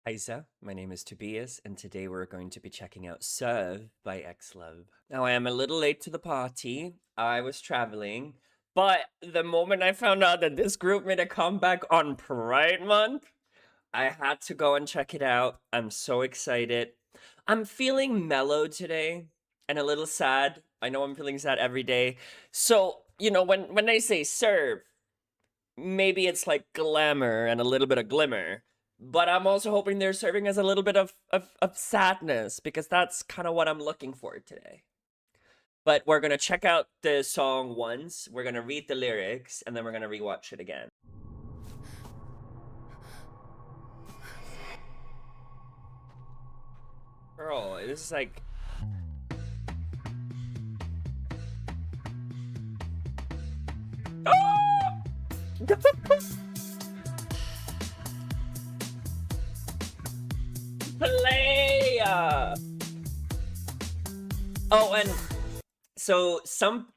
Isa, my name is Tobias, and today we're going to be checking out Serve by XLOV. Now, I am a little late to the party. I was traveling, but the moment I found out that this group made a comeback on Pride Month, I had to go and check it out. I'm so excited. I'm feeling mellow today and a little sad. I know I'm feeling sad every day. So, when they say serve, maybe it's like glamour and a little bit of glimmer. But I'm also hoping they're serving as a little bit of sadness, because that's kind of what I'm looking for today. But we're going to check out the song once, we're going to read the lyrics, and then we're going to rewatch it again. Girl, this is like... Oh! Play! Oh, and so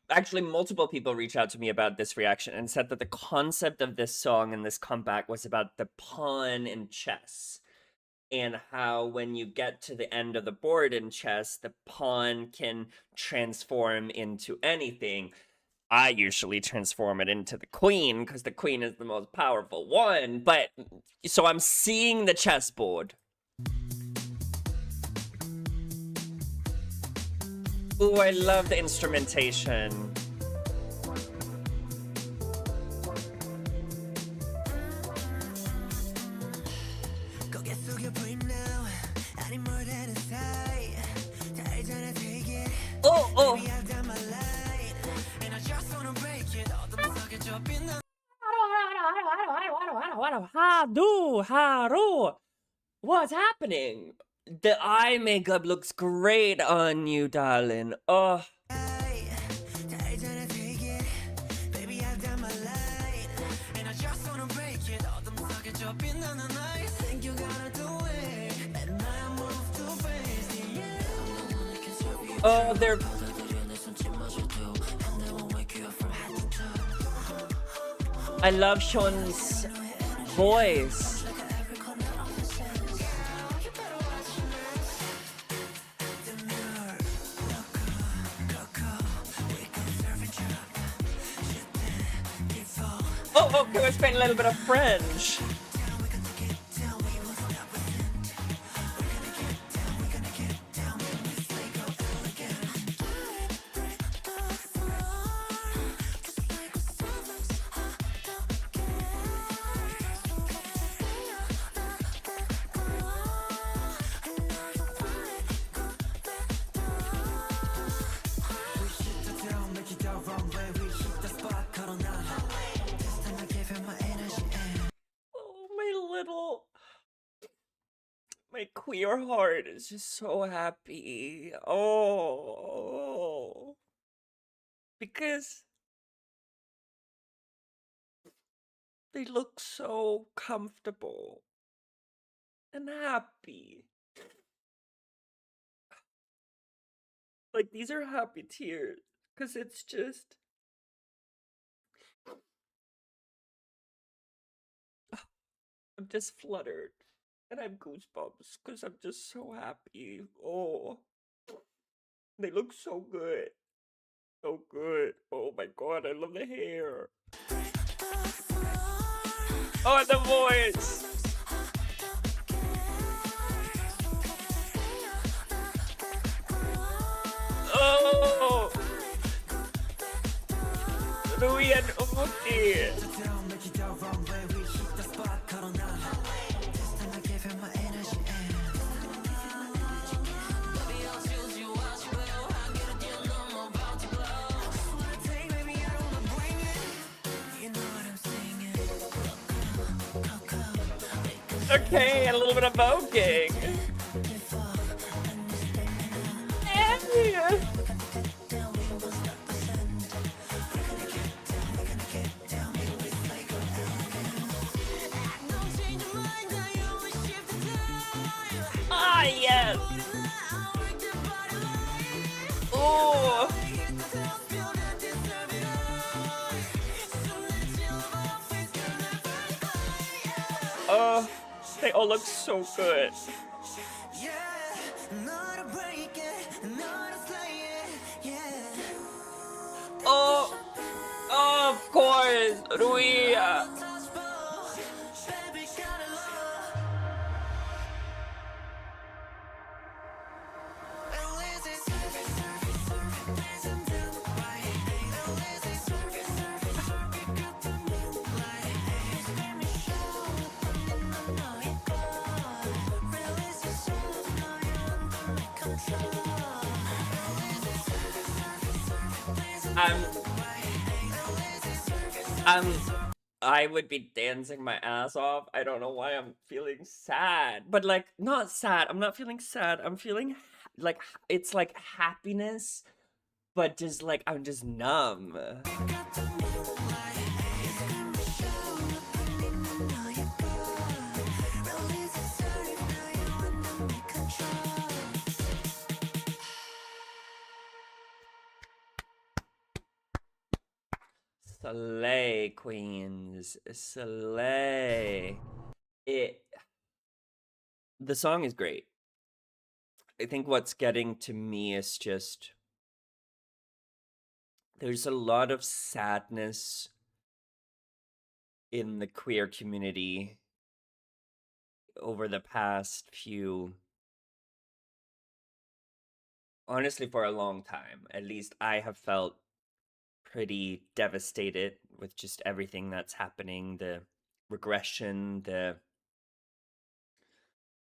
actually multiple people reached out to me about this reaction and said that the concept of this song and this comeback was about the pawn in chess, and how when you get to the end of the board in chess, the pawn can transform into anything. I usually transform it into the queen, because the queen is the most powerful one, but so I'm seeing the chessboard. Ooh, I love the instrumentation. Oh, oh. What's happening? The eye makeup looks great on you, darling. Oh. Oh, they're... I love Sean's voice. Oh, can we spend a little bit of French? My queer heart is just so happy. Oh. Because they look so comfortable and happy. Like, these are happy tears, because it's just... I'm just fluttered. And I have goosebumps because I'm just so happy. Oh, they look so good. So good. Oh my god, I love the hair. Oh, and the voice. Oh, Louis and Uki. Okay, a little bit of voguing. Yeah. Ah, yes. Oh. They all look so good. Oh, oh, of course, Ruia. I'm, I'm, I would be dancing my ass off. I don't know why I'm feeling sad, but like, not sad. I'm not feeling sad. I'm feeling like, it's like happiness, but just like, I'm just numb. Slay, queens. Slay. The song is great. I think what's getting to me is just there's a lot of sadness in the queer community over the past few, honestly, for a long time. At least I have felt pretty devastated with just everything that's happening, the regression, the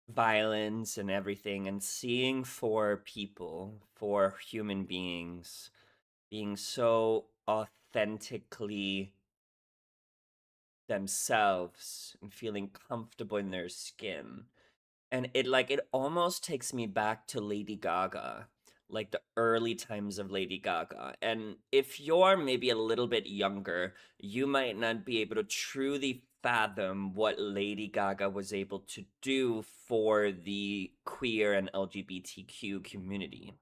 violence and everything, and seeing for people, for human beings, being so authentically themselves and feeling comfortable in their skin. And it almost takes me back to Lady Gaga, like the early times of Lady Gaga. And if you're maybe a little bit younger, you might not be able to truly fathom what Lady Gaga was able to do for the queer and LGBTQ community.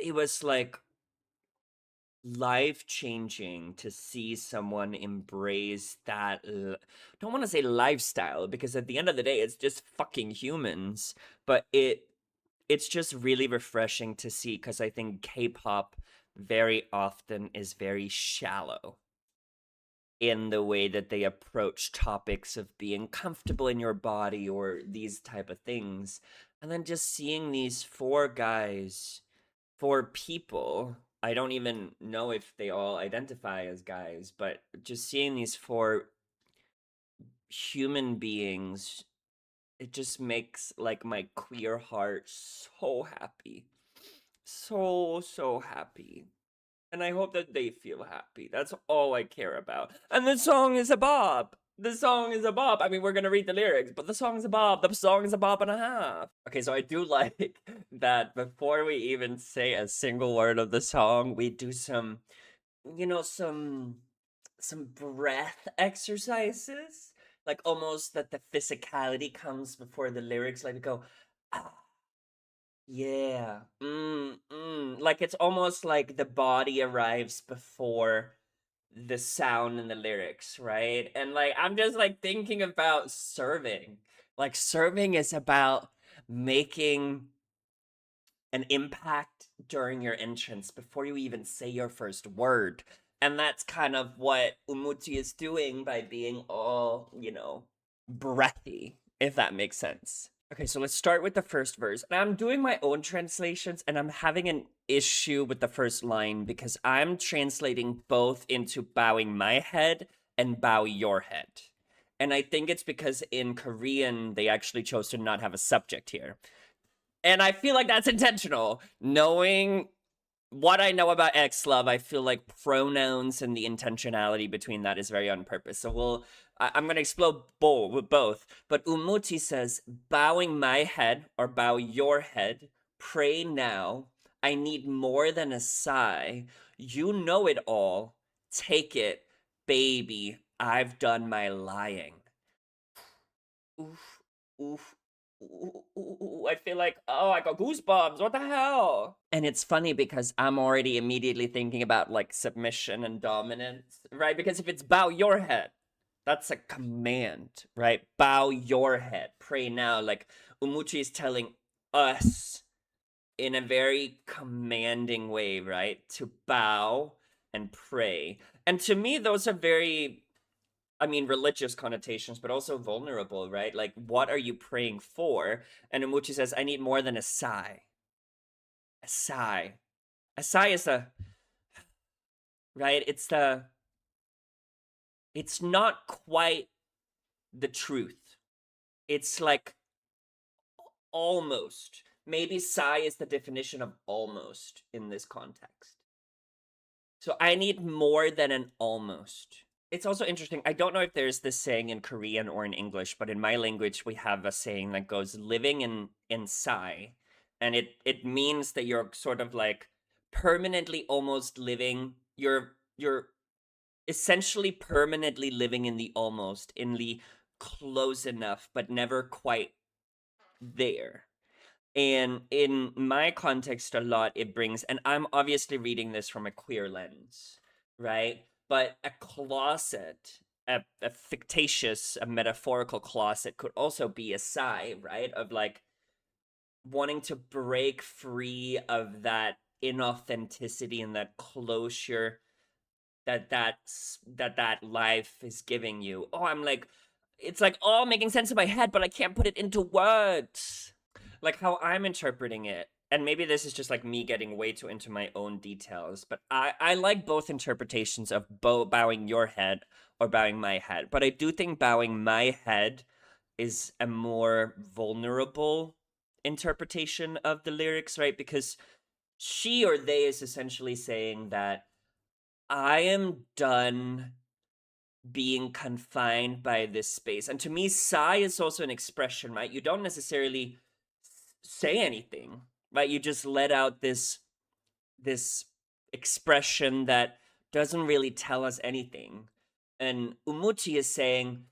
It was like life changing to see someone embrace that don't want to say lifestyle, because at the end of the day it's just fucking humans, but it's just really refreshing to see, because I think K-pop very often is very shallow in the way that they approach topics of being comfortable in your body or these type of things. And then just seeing these four guys, four people, I don't even know if they all identify as guys, but just seeing these four human beings, it just makes like my queer heart so happy. So happy. And I hope that they feel happy. That's all I care about. And the song is a bop. The song is a bop. I mean, we're gonna read the lyrics, but the song is a bop. The song is a bop and a half. Okay, so I do like that before we even say a single word of the song, we do some, some breath exercises. Like almost that the physicality comes before the lyrics. Like we go, ah, yeah. Like it's almost like the body arrives before the sound and the lyrics, right? And like I'm just like thinking about serving. Like serving is about making an impact during your entrance before you even say your first word. And that's kind of what Umuti is doing by being all, breathy, if that makes sense. Okay, so let's start with the first verse. And I'm doing my own translations, and I'm having an issue with the first line because I'm translating both into bowing my head and bow your head. And I think it's because in Korean, they actually chose to not have a subject here. And I feel like that's intentional. Knowing what I know about XLOV, I feel like pronouns and the intentionality between that is very on purpose. So I'm going to explode both. But Umuti says, bowing my head or bow your head, pray now. I need more than a sigh. You know it all. Take it, baby. I've done my lying. Oof, oof, ooh, I feel like, oh, I got goosebumps. What the hell? And it's funny because I'm already immediately thinking about like submission and dominance, right? Because if it's bow your head, That's a command, right? Bow your head, pray now. Like Umuchi is telling us in a very commanding way, right? To bow and pray. And to me, those are very, I mean, religious connotations, but also vulnerable, right? Like, what are you praying for? And Umuchi says, I need more than a sigh. A sigh. A sigh is right? It's not quite the truth. It's like almost. Maybe sigh is the definition of almost in this context. So I need more than an almost. It's also interesting. I don't know if there's this saying in Korean or in English, but in my language we have a saying that goes living in sigh, and it means that you're sort of like permanently almost living. You're essentially permanently living in the almost, in the close enough, but never quite there. And in my context, a lot it brings, and I'm obviously reading this from a queer lens, right? But a closet, a fictitious, a metaphorical closet could also be a sigh, right? Of like wanting to break free of that inauthenticity and that closure that life is giving you. Oh, I'm like, it's like all making sense in my head, but I can't put it into words. Like how I'm interpreting it. And maybe this is just like me getting way too into my own details, but I like both interpretations of bowing your head or bowing my head. But I do think bowing my head is a more vulnerable interpretation of the lyrics, right? Because she or they is essentially saying that I am done being confined by this space. And to me, sigh is also an expression, right? You don't necessarily say anything, right? You just let out this expression that doesn't really tell us anything. And Umuchi is saying,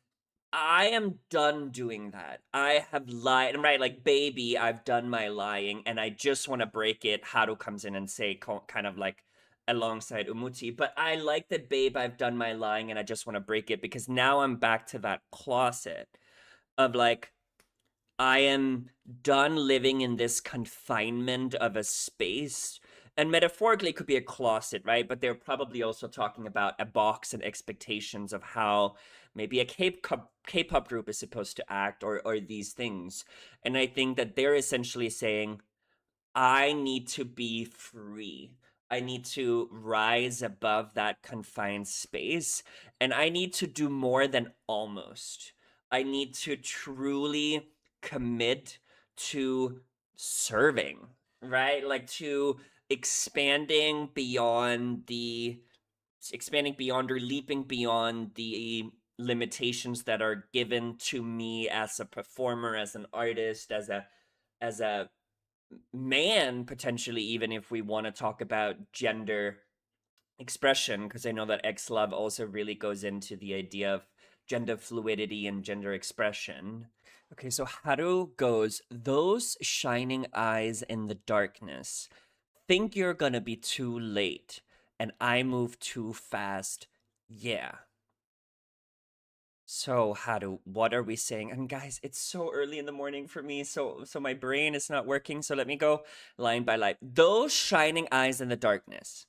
I am done doing that. I have lied. I'm right, like, baby, I've done my lying, and I just want to break it. Haru comes in and say, kind of like alongside Umuchi. But I like that, babe, I've done my lying, and I just want to break it because now I'm back to that closet of like, I am done living in this confinement of a space. And metaphorically, it could be a closet, right? But they're probably also talking about a box and expectations of how maybe a K-pop group is supposed to act, or these things. And I think that they're essentially saying, I need to be free. I need to rise above that confined space. And I need to do more than almost. I need to truly commit to serving, right? Like to expanding beyond the expanding beyond or leaping beyond the limitations that are given to me as a performer, as an artist, as a man, potentially, even if we want to talk about gender expression, because I know that XLOV also really goes into the idea of gender fluidity and gender expression. Okay, so Haru goes, those shining eyes in the darkness think you're gonna be too late, and I move too fast. Yeah. So, Haru, what are we saying? And guys, it's so early in the morning for me, so my brain is not working. So let me go line by line. Those shining eyes in the darkness.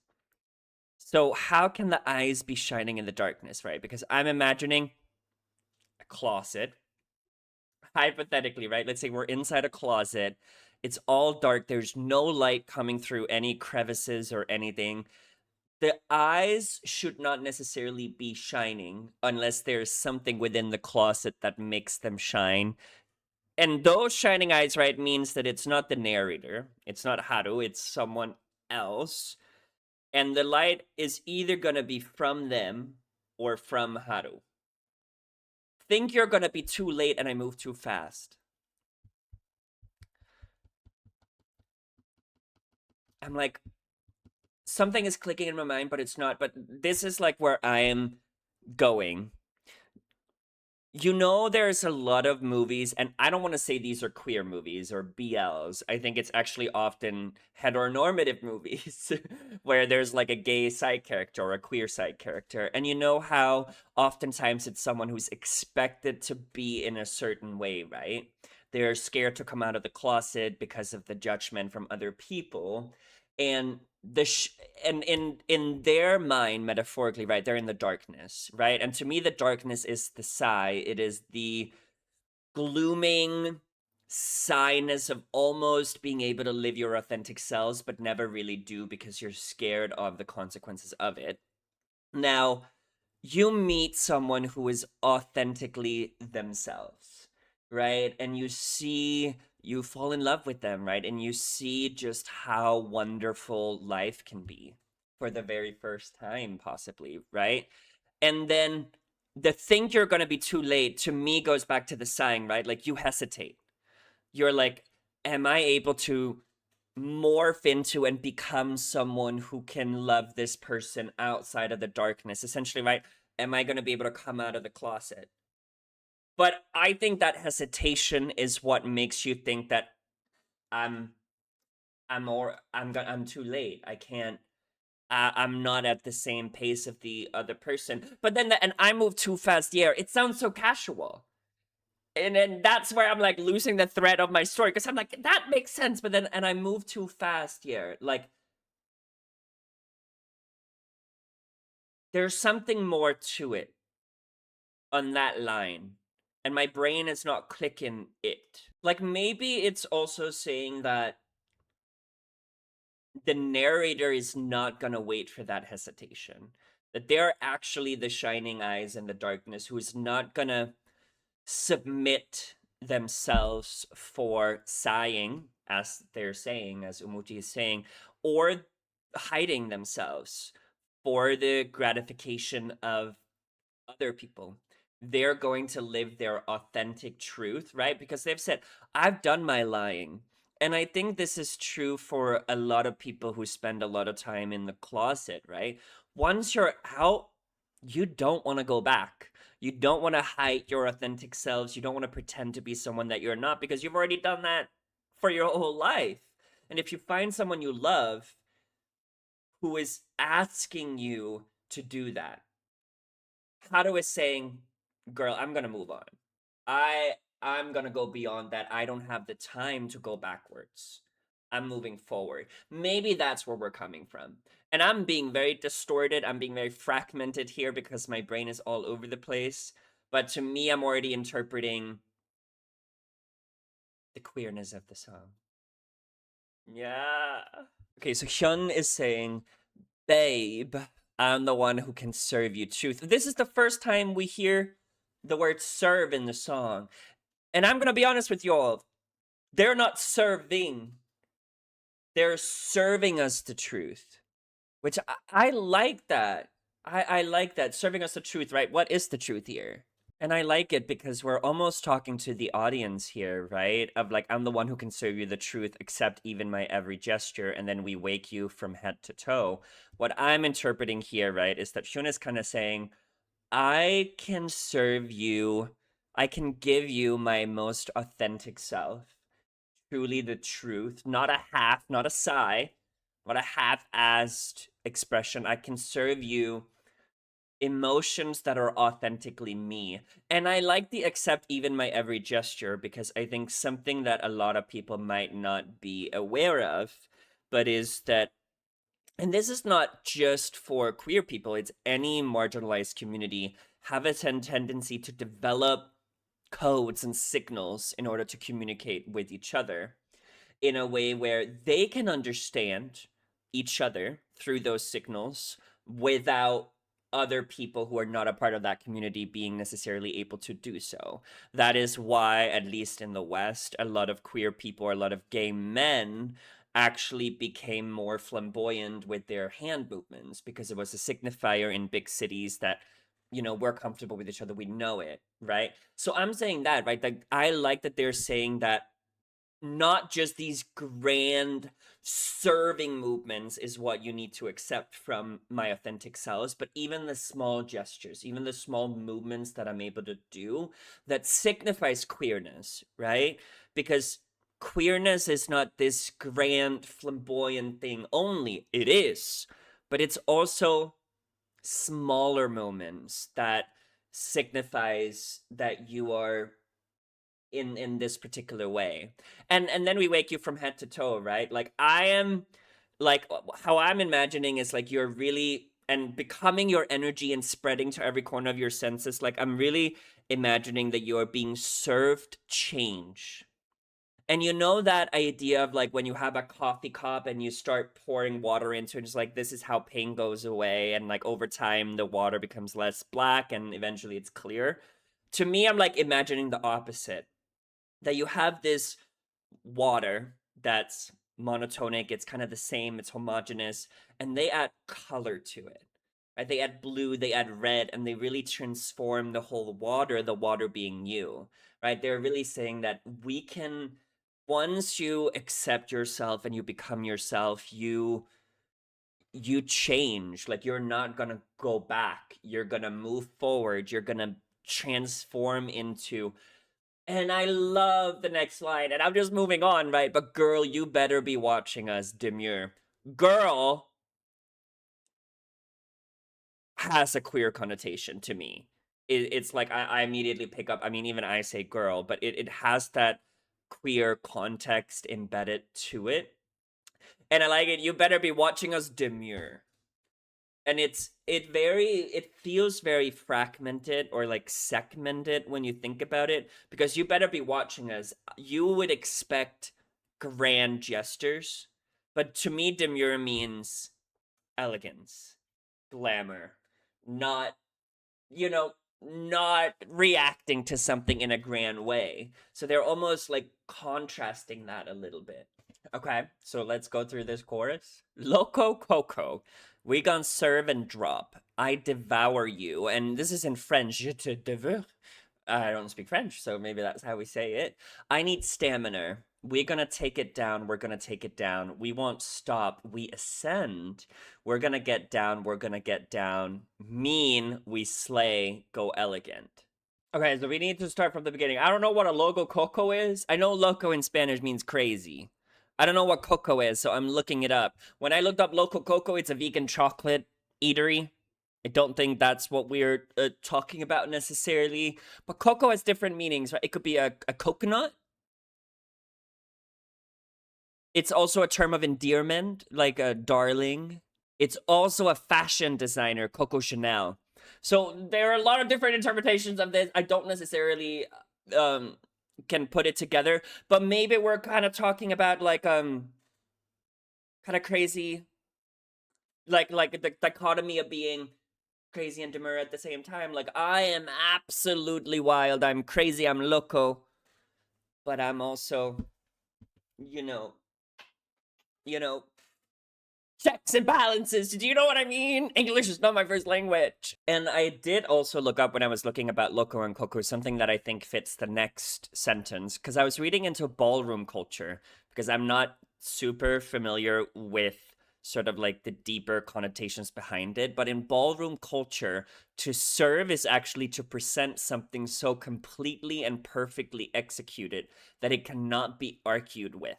So how can the eyes be shining in the darkness, right? Because I'm imagining a closet, hypothetically, right? Let's say we're inside a closet. It's all dark. There's no light coming through any crevices or anything. The eyes should not necessarily be shining unless there's something within the closet that makes them shine. And those shining eyes, right, means that it's not the narrator, it's not Haru, it's someone else. And the light is either gonna be from them or from Haru. Think you're gonna be too late and I move too fast. I'm like, something is clicking in my mind, but it's not. But this is like where I am going. you know, there's a lot of movies, and I don't want to say these are queer movies or BLs. I think it's actually often heteronormative movies where there's like a gay side character or a queer side character. And you know how oftentimes it's someone who's expected to be in a certain way, right? They're scared to come out of the closet because of the judgment from other people. And the and in their mind, metaphorically, right, they're in the darkness, right? And to me, the darkness is the sigh. It is the glooming sighness of almost being able to live your authentic selves but never really do because you're scared of the consequences of it. Now, you meet someone who is authentically themselves, right? And you fall in love with them, right? And you see just how wonderful life can be for the very first time, possibly, right? And then the think you're going to be too late to me goes back to the sign, right? Like you hesitate. You're like, am I able to morph into and become someone who can love this person outside of the darkness? Essentially, right? Am I going to be able to come out of the closet? But I think that hesitation is what makes you think that I'm I'm too late. I can't. I'm not at the same pace of the other person. But then and I move too fast. Yeah, it sounds so casual. And then that's where I'm like losing the thread of my story because I'm like that makes sense, but then and I move too fast here. Like there's something more to it on that line, and my brain is not clicking it. Like maybe it's also saying that the narrator is not gonna wait for that hesitation. That they're actually the shining eyes in the darkness who is not gonna submit themselves for sighing, as they're saying, as Umuti is saying, or hiding themselves for the gratification of other people. They're going to live their authentic truth, right? Because they've said, I've done my lying. And I think this is true for a lot of people who spend a lot of time in the closet, right? Once you're out, you don't want to go back. You don't want to hide your authentic selves. You don't want to pretend to be someone that you're not because you've already done that for your whole life. And if you find someone you love who is asking you to do that, Haru is saying, "Girl, I'm gonna move on. I I'm gonna go beyond that. I don't have the time to go backwards. I'm moving forward." Maybe that's where we're coming from. And I'm being very distorted. I'm being very fragmented here because my brain is all over the place. But to me, I'm already interpreting the queerness of the song. Yeah. Okay, so Hyun is saying, "Babe, I'm the one who can serve you truth." This is the first time we hear the word serve in the song. And I'm gonna be honest with you all. They're not serving. They're serving us the truth. Which I like that. I like that. Serving us the truth, right? What is the truth here? And I like it because we're almost talking to the audience here, right? Of like, I'm the one who can serve you the truth, accept even my every gesture, and then we wake you from head to toe. What I'm interpreting here, right, is that Hyun is kind of saying, I can serve you, I can give you my most authentic self, truly the truth, not a half, not a sigh, not a half-assed expression. I can serve you emotions that are authentically me. And I like the accept even my every gesture because I think something that a lot of people might not be aware of, but is that, and this is not just for queer people, it's any marginalized community, have a tendency to develop codes and signals in order to communicate with each other in a way where they can understand each other through those signals without other people who are not a part of that community being necessarily able to do so. That is why, at least in the West, a lot of queer people or a lot of gay men actually became more flamboyant with their hand movements because it was a signifier in big cities that, you know, we're comfortable with each other, we know it, right? So I'm saying that, right? Like I like that they're saying that not just these grand serving movements is what you need to accept from my authentic selves, but even the small gestures, even the small movements that I'm able to do that signifies queerness, right? Because queerness is not this grand flamboyant thing only. It is, but it's also smaller moments that signifies that you are in this particular way. And then we wake you from head to toe, right? Like I am, like how I'm imagining is like you're really and becoming your energy and spreading to every corner of your senses. Like I'm really imagining that you are being served change. And you know that idea of like when you have a coffee cup and you start pouring water into it, it's like this is how pain goes away, and like over time the water becomes less black and eventually it's clear. To me, I'm like imagining the opposite, that you have this water that's monotonic, it's kind of the same, it's homogeneous, and they add color to it. Right? They add blue, they add red, and they really transform the whole water, the water being you. Right? They're really saying that we can, once you accept yourself and you become yourself, you change. Like you're not gonna go back. You're gonna move forward. You're gonna transform into, and I love the next line, and I'm just moving on, right? But girl, you better be watching us, Demure. Girl has a queer connotation to me. It's like I immediately pick up, I mean, even I say girl, but it has that queer context embedded to it. And I like it. You better be watching us, Demure. And it feels very fragmented or like segmented when you think about it, because you better be watching us. You would expect grand gestures, but to me demure means elegance, glamour, not, you know, not reacting to something in a grand way. So they're almost like contrasting that a little bit. Okay, so let's go through this chorus. Loco Coco, we gon' serve and drop. I devour you. And this is in French. Je te devour. I don't speak French, so maybe that's how we say it. I need stamina. We're gonna take it down. We're gonna take it down. We won't stop. We ascend. We're gonna get down. We're gonna get down. Mean, we slay. Go elegant. Okay, so we need to start from the beginning. I don't know what a logo coco is. I know loco in Spanish means crazy. I don't know what coco is, so I'm looking it up. When I looked up loco coco, it's a vegan chocolate eatery. I don't think that's what we're talking about necessarily. But cocoa has different meanings, right? It could be a coconut. It's also a term of endearment, like a darling. It's also a fashion designer, Coco Chanel. So there are a lot of different interpretations of this. I don't necessarily um can put it together, but maybe we're kind of talking about like kind of crazy, like the dichotomy of being crazy and demure at the same time. Like I am absolutely wild, I'm crazy, I'm loco, but I'm also, you know, you know, checks and balances. Do you know what I mean? English is not my first language. And I did also look up when I was looking about loco and coco something that I think fits the next sentence, because I was reading into ballroom culture, because I'm not super familiar with sort of like the deeper connotations behind it. But in ballroom culture, to serve is actually to present something so completely and perfectly executed that it cannot be argued with.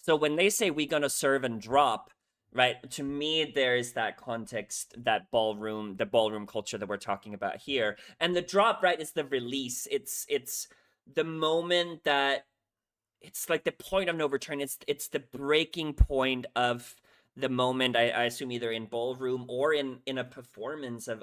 So when they say we gonna serve and drop, right? To me, there is that context, that ballroom, the ballroom culture that we're talking about here, and the drop, right, is the release. It's the moment that it's like the point of no return. It's the breaking point of the moment. I assume either in ballroom or in a performance of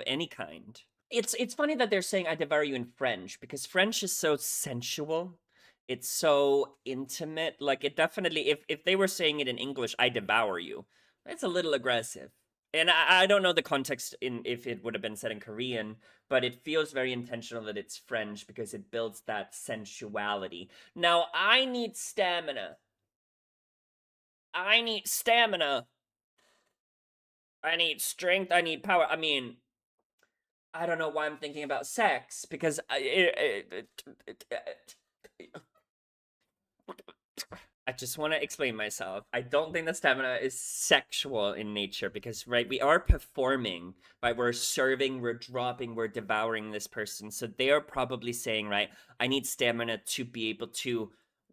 any kind. It's funny that they're saying "I devour you" in French, because French is so sensual. It's so intimate. Like it definitely, if they were saying it in English, "I devour you," it's a little aggressive. And I don't know the context in if it would have been said in Korean, but it feels very intentional that it's French because it builds that sensuality. Now I need stamina. I need stamina. I need strength. I need power. I mean, I don't know why I'm thinking about sex, because I just want to explain myself. I don't think that stamina is sexual in nature because, right, we are performing, right? We're serving, we're dropping, we're devouring this person. So they are probably saying, right, I need stamina to be able to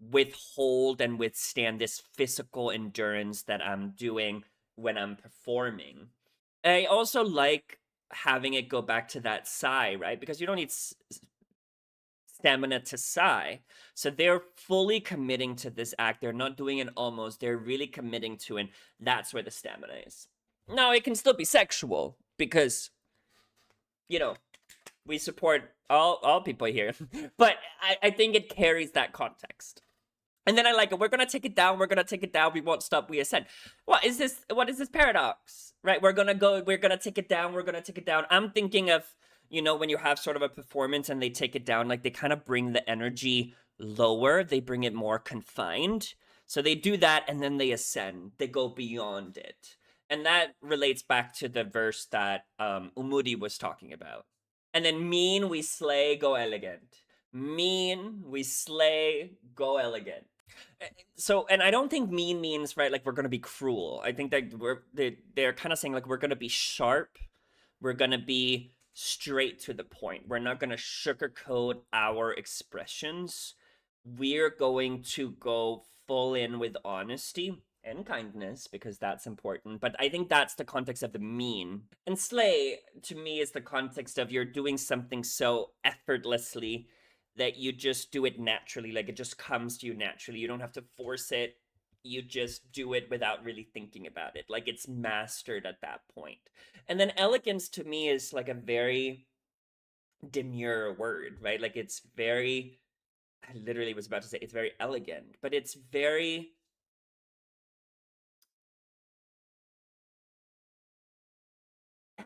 withhold and withstand this physical endurance that I'm doing when I'm performing. I also like having it go back to that sigh, right? Because you don't need stamina to sigh. So they're fully committing to this act. They're not doing it almost. They're really committing to it. That's where the stamina is. Now, it can still be sexual because, you know, we support all people here. But I think it carries that context. And then I like it. We're gonna take it down. We're gonna take it down. We won't stop. We ascend. What is this? What is this paradox? Right? We're gonna go. We're gonna take it down. We're gonna take it down. I'm thinking of, when you have sort of a performance and they take it down, like they kind of bring the energy lower. They bring it more confined. So they do that and then they ascend. They go beyond it. And that relates back to the verse that Umudi was talking about. And then mean we slay, go elegant. Mean we slay, go elegant. So, and I don't think mean means, right, like we're gonna be cruel. I think that they're kind of saying like we're gonna be sharp, we're gonna be straight to the point. We're not gonna sugarcoat our expressions. We're going to go full in with honesty and kindness because that's important. But I think that's the context of the mean. And slay to me is the context of you're doing something so effortlessly that you just do it naturally, like it just comes to you naturally. You don't have to force it. You just do it without really thinking about it. Like it's mastered at that point. And then elegance to me is like a very demure word, right? Like it's very, I literally was about to say it's very elegant, but it's very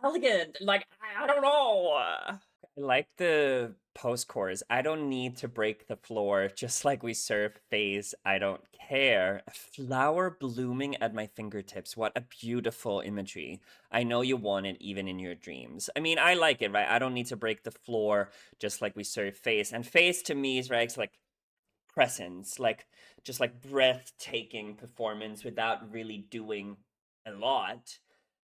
elegant. Like, I don't know. I like the post chorus. I don't need to break the floor, just like we serve phase. I don't care. A flower blooming at my fingertips. What a beautiful imagery. I know you want it even in your dreams. I mean, I like it, right? I don't need to break the floor, just like we serve face. And face to me is, right, it's like presence, like just like breathtaking performance without really doing a lot.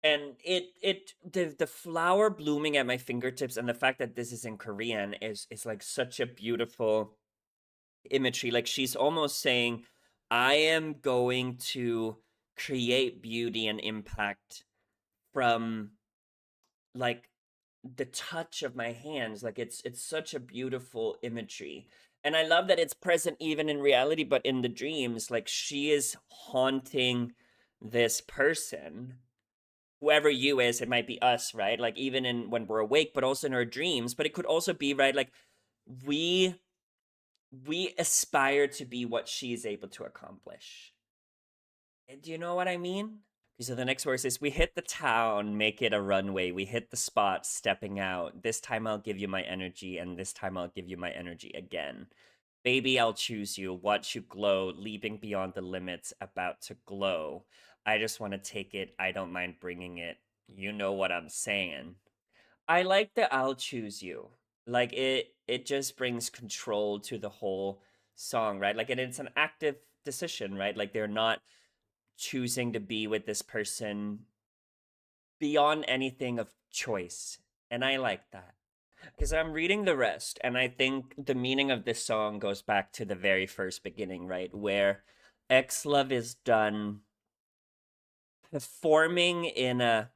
And the flower blooming at my fingertips and the fact that this is in Korean is like such a beautiful imagery. Like she's almost saying, I am going to create beauty and impact from like the touch of my hands. Like it's such a beautiful imagery. And I love that it's present even in reality, but in the dreams, like she is haunting this person, whoever you is. It might be us, right? Like even in when we're awake, but also in our dreams. But it could also be, right, like we we aspire to be what she's able to accomplish. Do you know what I mean? So the next verse is, we hit the town, make it a runway. We hit the spot, stepping out. This time I'll give you my energy, and this time I'll give you my energy again. Baby, I'll choose you, watch you glow, leaping beyond the limits, about to glow. I just want to take it, I don't mind bringing it. You know what I'm saying. I like the I'll choose you. Like it just brings control to the whole song, right? Like, and it's an active decision, right? Like they're not choosing to be with this person beyond anything of choice. And I like that. Because I'm reading the rest, and I think the meaning of this song goes back to the very first beginning, right? Where XLOV is done performing in a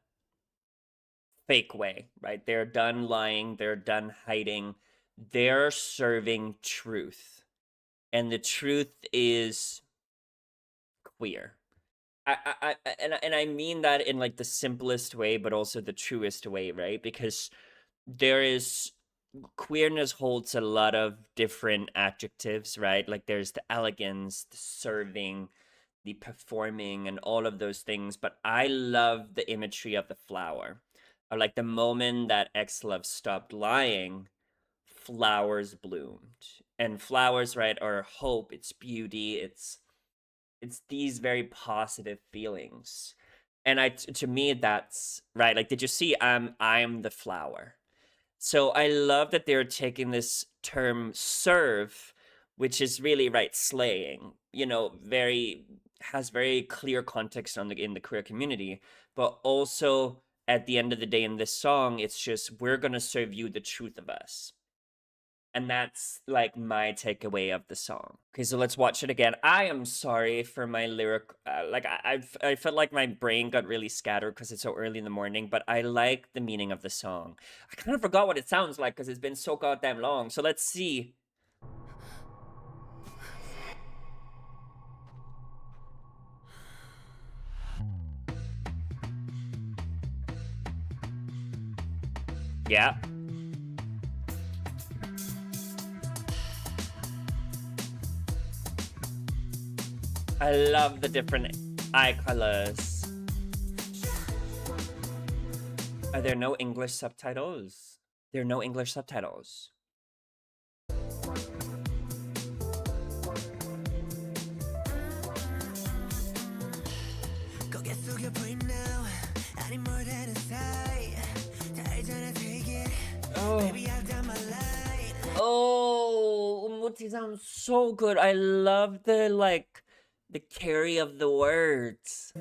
fake way, right? They're done lying, they're done hiding, they're serving truth. And the truth is queer. And I mean that in like the simplest way, but also the truest way, right? Because there is queerness holds a lot of different adjectives, right? Like there's the elegance, the serving, the performing, and all of those things. But I love the imagery of the flower. Or like the moment that X-Love stopped lying, flowers bloomed. And flowers, right, are hope, it's beauty, it's these very positive feelings. And to me that's right. Like, did you see I'm the flower? So I love that they're taking this term serve, which is really, right, slaying, you know, has very clear context in the queer community, but also at the end of the day in this song, it's just, we're gonna serve you the truth of us. And that's like my takeaway of the song. Okay, so let's watch it again. I am sorry for my lyric. Like I felt like my brain got really scattered because it's so early in the morning. But I like the meaning of the song. I kind of forgot what it sounds like because it's been so goddamn long. So let's see. Yeah. I love the different eye colors. Are there no English subtitles? There are no English subtitles. Oh. Oh, Umuti sounds so good. I love the, like, the carry of the words.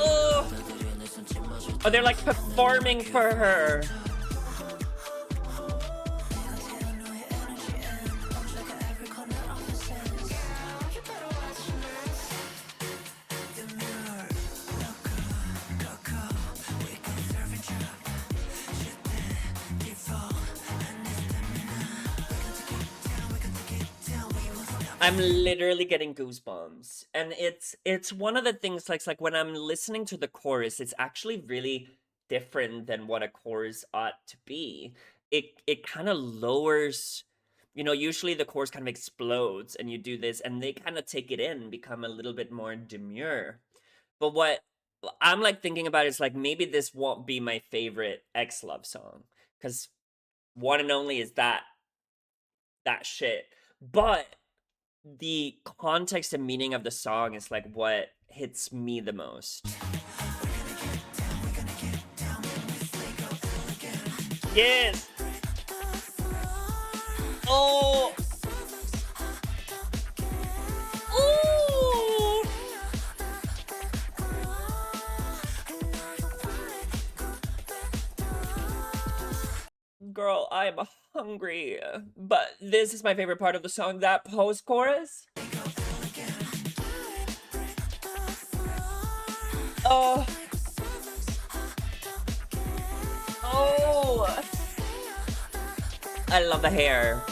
Oh, oh, they're like performing for her. I'm literally getting goosebumps. And it's one of the things, like when I'm listening to the chorus, it's actually really different than what a chorus ought to be. It kind of lowers, you know, usually the chorus kind of explodes and you do this and they kind of take it in, become a little bit more demure. But what I'm like thinking about is like maybe this won't be my favorite XLOV song because one and only is that shit. But the context and meaning of the song is like what hits me the most. Yes. Oh. Ooh. Girl, I'm hungry. But this is my favorite part of the song, that post-chorus. Oh. Oh. I love the hair.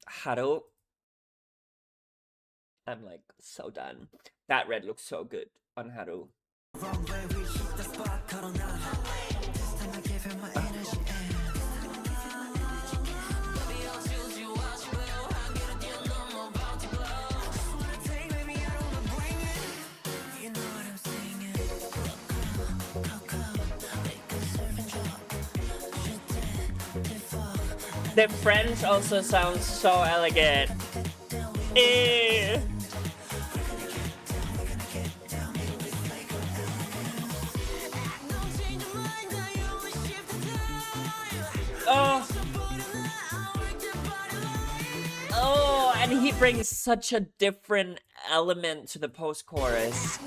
Haru. I'm like so done. That red looks so good on Haru. The French also sounds so elegant. Eh. Oh. Oh, and he brings such a different element to the post-chorus.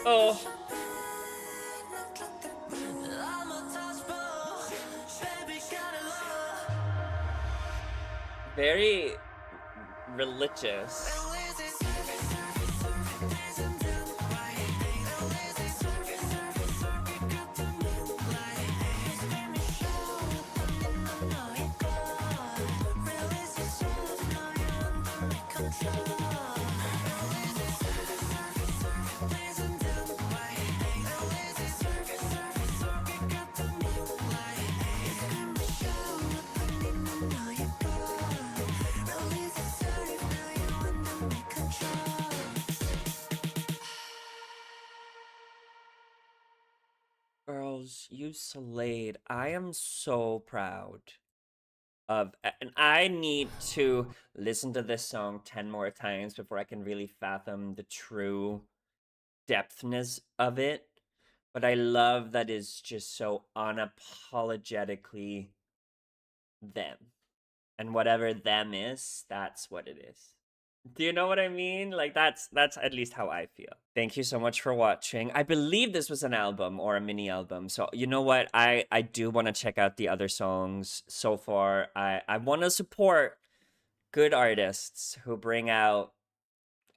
Oh. Very religious. Girls, you slayed. I am so proud of, and I need to listen to this song 10 more times before I can really fathom the true depthness of it. But I love that it's just so unapologetically them. And whatever them is, that's what it is. Do you know what I mean? Like that's at least how I feel. Thank you so much for watching. I believe this was an album or a mini album. So you know what? I do want to check out the other songs so far. I want to support good artists who bring out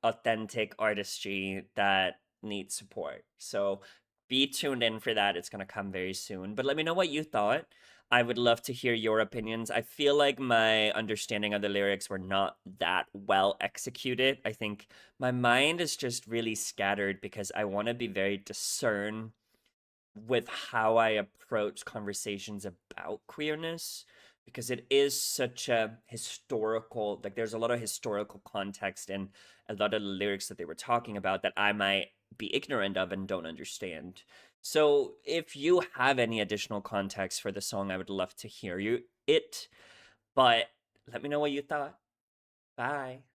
authentic artistry that needs support. So be tuned in for that. It's going to come very soon. But let me know what you thought. I would love to hear your opinions. I feel like my understanding of the lyrics were not that well executed. I think my mind is just really scattered because I want to be very discern with how I approach conversations about queerness because it is such a historical, like there's a lot of historical context in a lot of the lyrics that they were talking about that I might be ignorant of and don't understand. So if you have any additional context for the song, I would love to hear it. But let me know what you thought. Bye.